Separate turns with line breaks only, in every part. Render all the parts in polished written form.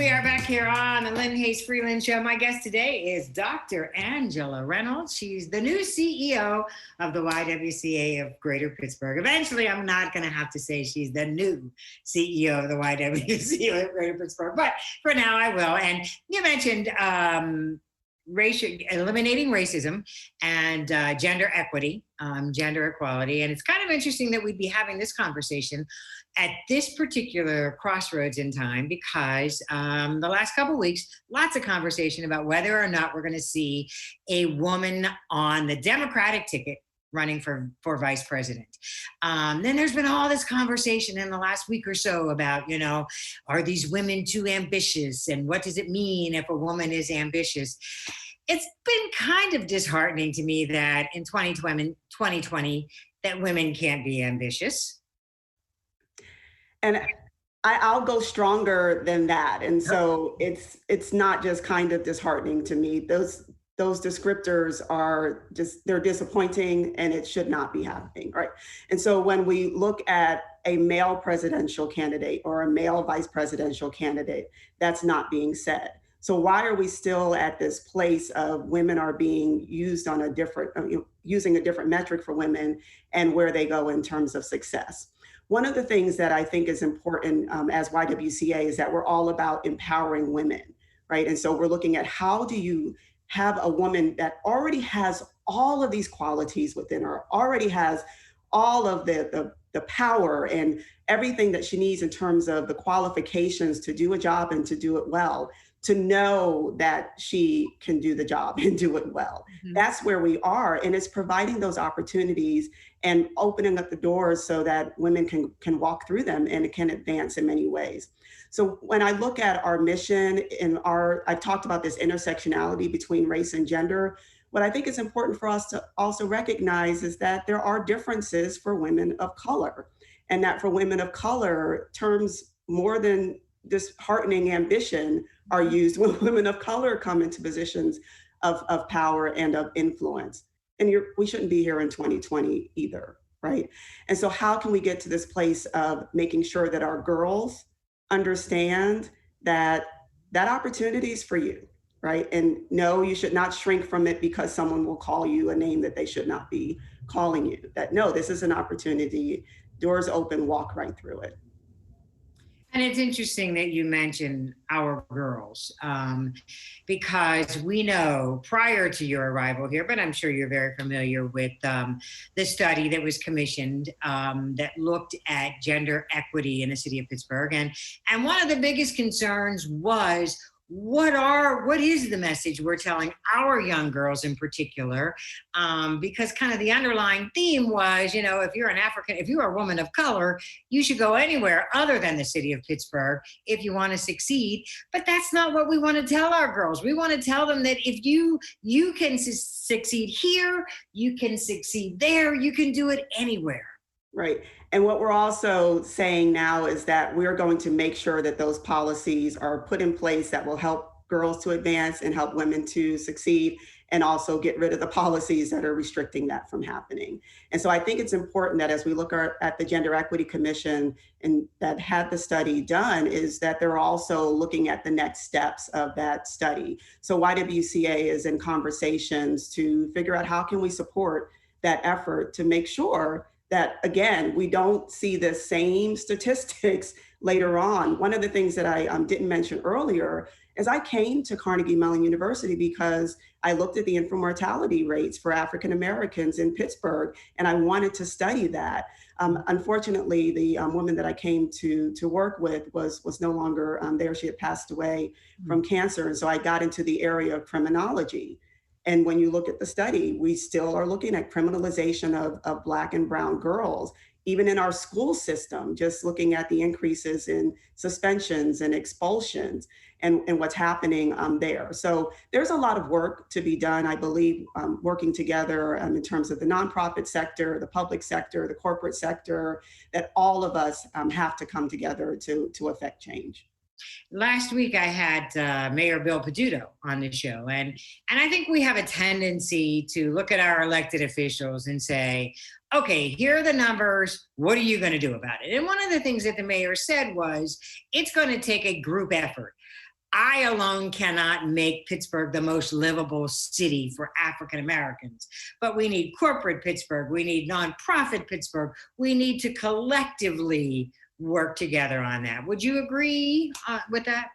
We are back here on the Lynne Hayes Freeland Show. My guest today is Dr. Angela Reynolds. She's the new CEO of the YWCA of Greater Pittsburgh. Eventually, I'm not going to have to say she's the new CEO of the YWCA of Greater Pittsburgh, but for now I will. And you mentioned eliminating racism and gender equity, gender equality. And it's kind of interesting that we'd be having this conversation at this particular crossroads in time because the last couple of weeks, lots of conversation about whether or not we're going to see a woman on the Democratic ticket running for vice president. Then there's been all this conversation in the last week or so about, are these women too ambitious? And what does it mean if a woman is ambitious? It's been kind of disheartening to me that in 2020, that women can't be ambitious.
And I'll go stronger than that. And so it's not just kind of disheartening to me. Those descriptors are they're disappointing and it should not be happening, right? And so when we look at a male presidential candidate or a male vice presidential candidate, that's not being said. So why are we still at this place of women are being used on using a different metric for women and where they go in terms of success? One of the things that I think is important as YWCA is that we're all about empowering women, right? And so we're looking at how do you have a woman that already has all of these qualities within her, already has all of the power and everything that she needs in terms of the qualifications to do a job and to do it well, to know that she can do the job and do it well. Mm-hmm. That's where we are. And it's providing those opportunities and opening up the doors so that women can walk through them and it can advance in many ways. So when I look at our mission and I've talked about this intersectionality between race and gender, what I think is important for us to also recognize is that there are differences for women of color, and that for women of color, terms more than disheartening ambition are used when women of color come into positions of power and of influence. And we shouldn't be here in 2020 either, right? And so how can we get to this place of making sure that our girls understand that that opportunity is for you, right? And no, you should not shrink from it because someone will call you a name that they should not be calling you. That no, this is an opportunity, doors open, walk right through it.
And it's interesting that you mentioned our girls, because we know prior to your arrival here, but I'm sure you're very familiar with the study that was commissioned that looked at gender equity in the city of Pittsburgh. And one of the biggest concerns was, what is the message we're telling our young girls in particular? Because kind of the underlying theme was, if you're a woman of color, you should go anywhere other than the city of Pittsburgh if you want to succeed. But that's not what we want to tell our girls. We want to tell them that if you can succeed here, you can succeed there, you can do it anywhere.
Right. And what we're also saying now is that we're going to make sure that those policies are put in place that will help girls to advance and help women to succeed, and also get rid of the policies that are restricting that from happening. And so I think it's important that as we look at the Gender Equity Commission and that had the study done, is that they're also looking at the next steps of that study. So YWCA is in conversations to figure out how can we support that effort to make sure that, again, we don't see the same statistics later on. One of the things that I didn't mention earlier is I came to Carnegie Mellon University because I looked at the infant mortality rates for African Americans in Pittsburgh, and I wanted to study that. Unfortunately, the woman that I came to work with was no longer there. She had passed away from cancer, and so I got into the area of criminology. And when you look at the study, we still are looking at criminalization of Black and brown girls, even in our school system, just looking at the increases in suspensions and expulsions and what's happening there. So there's a lot of work to be done, I believe, working together in terms of the nonprofit sector, the public sector, the corporate sector, that all of us have to come together to affect change.
Last week, I had Mayor Bill Peduto on the show, and I think we have a tendency to look at our elected officials and say, okay, here are the numbers, what are you going to do about it? And one of the things that the mayor said was, it's going to take a group effort. I alone cannot make Pittsburgh the most livable city for African Americans, but we need corporate Pittsburgh. We need nonprofit Pittsburgh. We need to collectively work together on that. Would you agree with that?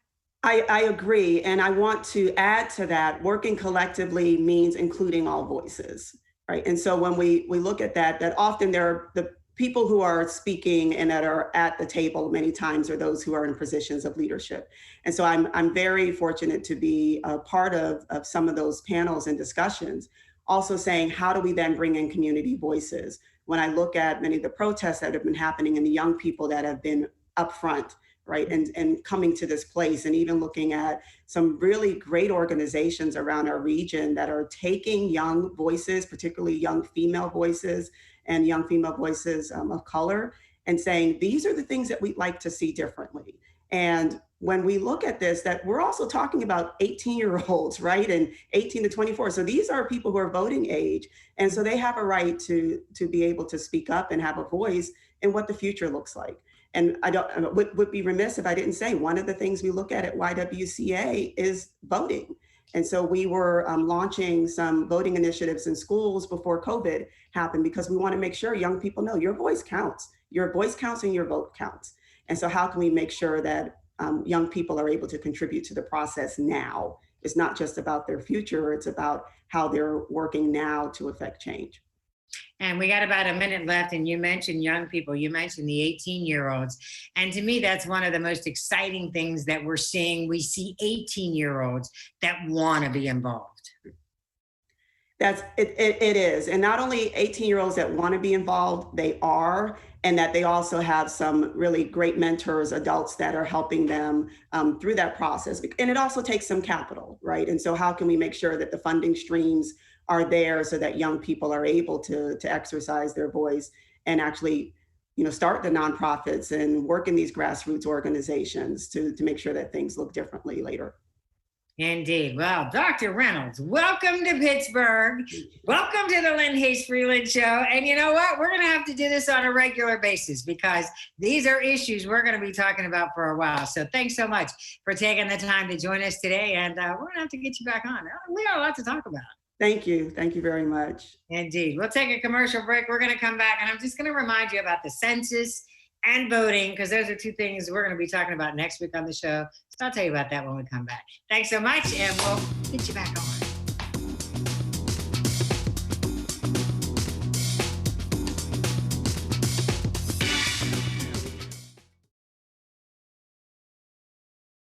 I agree. And I want to add to that, working collectively means including all voices, right? And so when we look at that, that often there are the people who are speaking and that are at the table many times are those who are in positions of leadership. And so I'm very fortunate to be a part of some of those panels and discussions, also saying, how do we then bring in community voices? When I look at many of the protests that have been happening and the young people that have been upfront, right, and coming to this place, and even looking at some really great organizations around our region that are taking young voices, particularly young female voices and young female voices of color, and saying, these are the things that we'd like to see differently. And when we look at this, that we're also talking about 18-year-olds, right, and 18 to 24. So these are people who are voting age. And so they have a right to be able to speak up and have a voice in what the future looks like. And I would be remiss if I didn't say one of the things we look at YWCA is voting. And so we were launching some voting initiatives in schools before COVID happened, because we want to make sure young people know your voice counts. Your voice counts and your vote counts. And so how can we make sure that young people are able to contribute to the process now? It's not just about their future, it's about how they're working now to affect change.
And we got about a minute left, and you mentioned young people, you mentioned the 18-year-olds. And to me, that's one of the most exciting things that we're seeing. We see 18-year-olds that want to be involved.
It is. And not only 18-year-olds that want to be involved, they are, and that they also have some really great mentors, adults that are helping them through that process. And it also takes some capital, right? And so how can we make sure that the funding streams are there so that young people are able to exercise their voice and actually, start the nonprofits and work in these grassroots organizations to make sure that things look differently later.
Indeed. Well, Dr. Reynolds, welcome to Pittsburgh. Welcome to the Lynne Hayes Freeland Show. And you know what? We're going to have to do this on a regular basis, because these are issues we're going to be talking about for a while. So thanks so much for taking the time to join us today. And we're going to have to get you back on. We got a lot to talk about.
Thank you. Thank you very much.
Indeed. We'll take a commercial break. We're going to come back, and I'm just going to remind you about the census and voting, because those are two things we're going to be talking about next week on the show. So I'll tell you about that when we come back. Thanks so much, and we'll get you back on.